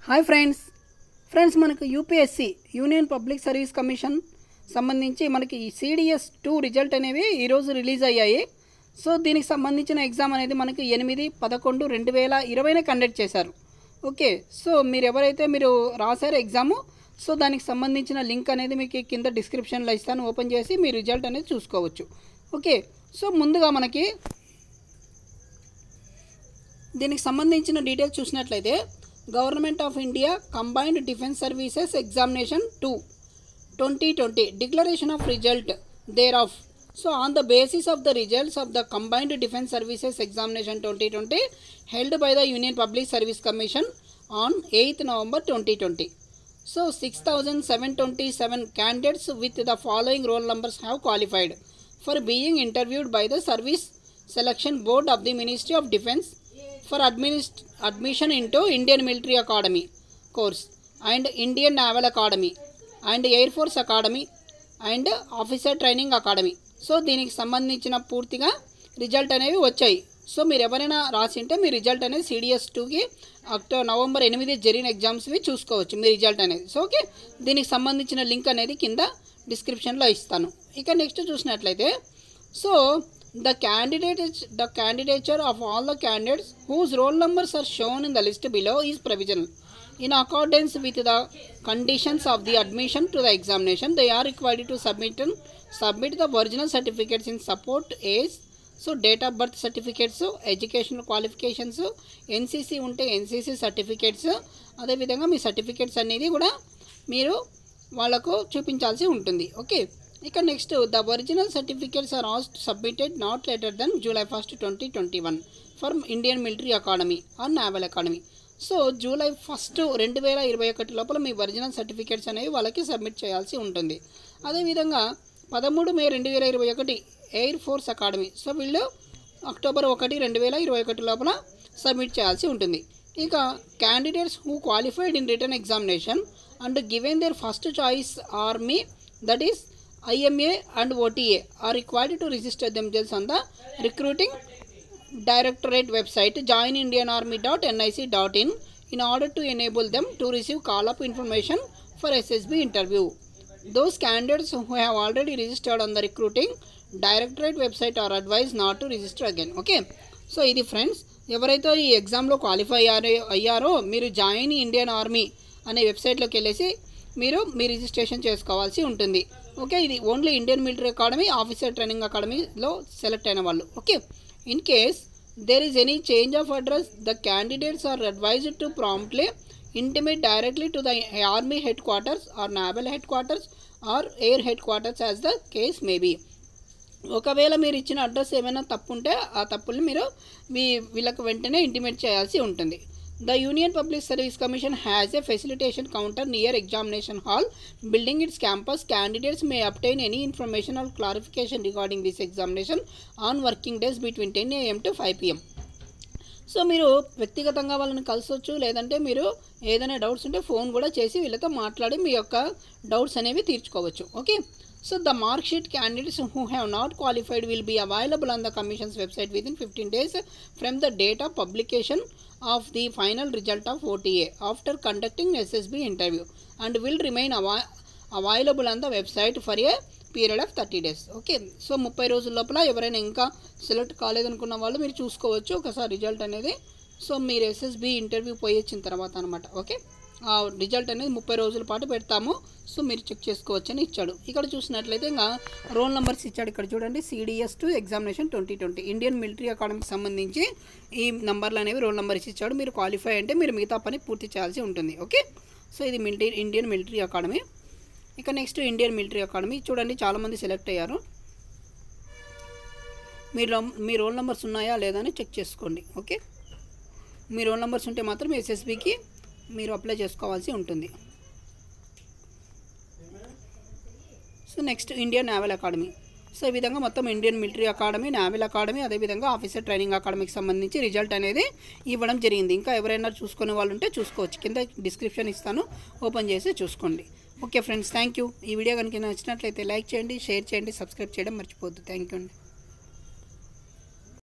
Hi friends మనకు UPSC union public service commission సంబంధించి మనకి ఈ CDS 2 రిజల్ట్ అనేవి ఈరోజు రిలీజ్ అయ్యాయి. సో దీనికి సంబంధించిన ఎగ్జామ్ అనేది మనకి 8/11/2020 కండక్ట్ చేశారు. ఓకే, సో మీరు రాశారు ఎగ్జాము. సో దానికి సంబంధించిన లింక్ అనేది మీకు కింద డిస్క్రిప్షన్లో ఇస్తాను, ఓపెన్ చేసి మీ రిజల్ట్ అనేది చూసుకోవచ్చు. ఓకే, సో ముందుగా మనకి దీనికి సంబంధించిన డీటెయిల్స్ చూసినట్లయితే government of India combined defence services examination 2 2020 declaration of result thereof. So on the basis of the results of the combined defense services examination 2020 held by the Union Public Service Commission on 8th November 2020. So 6,727 candidates with the following roll numbers have qualified for being interviewed by the Service Selection Board of the Ministry of Defence for admission into Indian Military Academy course and Indian Naval Academy and Air Force Academy and Officer Training Academy. So దీనికి సంబంధించిన పూర్తిగా result అనేవి వచ్చాయి. So మీరు ఎవరైనా రాసింటే మీ result అనేది CDS 2కి November 8 జరిగిన ఎగ్జామ్స్వి చూసుకోవచ్చు మీ రిజల్ట్ అనేది. సో ఓకే, దీనికి సంబంధించిన లింక్ అనేది కింద డిస్క్రిప్షన్లో ఇస్తాను. ఇక నెక్స్ట్ చూసినట్లయితే so the candidature of all the candidates whose roll numbers are shown in the list below is provisional. In accordance with the conditions of the admission to the examination, they are required to submit the original certificates in support as so date of birth certificates, educational qualifications, NCC unte NCC certificates, అదే విధంగా మీ certificates అనేది కూడా మీరు వాళ్ళకు చూపించాల్సి ఉంటుంది. Okay, ఇక next the original certificates are also submitted not later than July 1, 2021 for Indian military academy or naval academy. So July 1, 2021 లోపల మీ original certificates అనేవి వాళ్ళకి సబ్మిట్ చేయాల్సి ఉంటుంది. అదేవిధంగా 13 May 2021 air force academy. So వీళ్ళు October 1, 2021 లోపల సబ్మిట్ చేయాల్సి ఉంటుంది. ఇక candidates who qualified in written examination and given their first choice army that is IMA and OTA are required to register themselves on the recruiting directorate website joinindianarmy.nic.in in order to enable them to receive call-up information for SSB interview. Those candidates who have already registered on the recruiting directorate website are advised not to register again. Okay, so ఇది friends ఎవరైతే ఈ ఎగ్జామ్లో qualify అయ్యారో మీరు join Indian army అనే వెబ్సైట్లోకి వెళ్ళేసి మీరు మీ రిజిస్ట్రేషన్ చేసుకోవాల్సి ఉంటుంది. ఓకే, ఇది only Indian military academy, officer training అకాడమీలో సెలెక్ట్ అయిన వాళ్ళు. Okay, in case there is any change of address the candidates are advised to promptly intimate directly to the army headquarters or naval headquarters or air headquarters as the case maybe. ఒకవేళ మీరు ఇచ్చిన address ఏమైనా తప్పు ఉంటే ఆ తప్పుల్ని మీరు వీళ్ళకి వెంటనే ఇంటిమేట్ చేయాల్సి ఉంటుంది. The Union Public Service Commission has a facilitation counter near examination hall building its campus. Candidates may obtain any information or clarification regarding this examination on working days between 10 AM to 5 PM. So మీరు వ్యక్తిగతంగా వాళ్ళని కలిసొచ్చు, లేదంటే మీరు ఏదైనా doubts ఉంటే phone కూడా చేసి వీళ్ళతో మాట్లాడి మీ యొక్క డౌట్స్ అనేవి తీర్చుకోవచ్చు. Okay, so the mark sheet candidates who have not qualified will be available on the commission's website within 15 days from the date of publication of the final result of OTA after conducting SSB interview and will remain available on the website for a period of 30 days. Okay, so 30 రోజుల లోపల ఎవరైనా ఇంకా select కాలేదనుకున్న వాళ్ళు మీరు చూసుకోవచ్చు ఒకసారి result అనేది. So మీరు SSB ఇంటర్వ్యూ పోయి వచ్చిన తర్వాత అనమాట. ఓకే, ఆ రిజల్ట్ అనేది 30 రోజుల పాటు పెడతాము, సో మీరు చెక్ చేసుకోవచ్చు అని ఇచ్చాడు. ఇక్కడ చూసినట్లయితే ఇంకా రోల్ నెంబర్స్ ఇచ్చాడు. ఇక్కడ చూడండి CDS 2 ఎగ్జామినేషన్ 2020 ఇండియన్ మిలిటరీ అకాడమీకి సంబంధించి ఈ నంబర్లు అనేవి రోల్ నెంబర్స్ ఇచ్చాడు. మీరు క్వాలిఫై అంటే మీరు మిగతా పని పూర్తి చేయాల్సి ఉంటుంది. ఓకే, సో ఇది ఇండియన్ మిలిటరీ అకాడమీ. ఇక నెక్స్ట్ ఇండియన్ మిలిటరీ అకాడమీ చూడండి, చాలామంది సెలెక్ట్ అయ్యారు. మీ రోల్ నెంబర్స్ ఉన్నాయా లేదా అని చెక్ చేసుకోండి. ఓకే, మీ రోల్ నెంబర్స్ ఉంటే మాత్రం SSBకి మీరు అప్లై చేసుకోవాల్సి ఉంటుంది. So next Indian naval academy. So ఈ విధంగా మొత్తం Indian military academy, naval academy, అదేవిధంగా ఆఫీసర్ ట్రైనింగ్ అకాడమీకి సంబంధించి రిజల్ట్ అనేది ఇవ్వడం జరిగింది. ఇంకా ఎవరైనా చూసుకునే వాళ్ళు ఉంటే చూసుకోవచ్చు, కింద డిస్క్రిప్షన్ ఇస్తాను, ఓపెన్ చేసి చూసుకోండి. Okay friends, thank you. ఈ వీడియో కనుక నచ్చినట్లయితే లైక్ చేయండి, షేర్ చేయండి, సబ్స్క్రైబ్ చేయడం మర్చిపోవద్దు. థ్యాంక్ యూ అండి.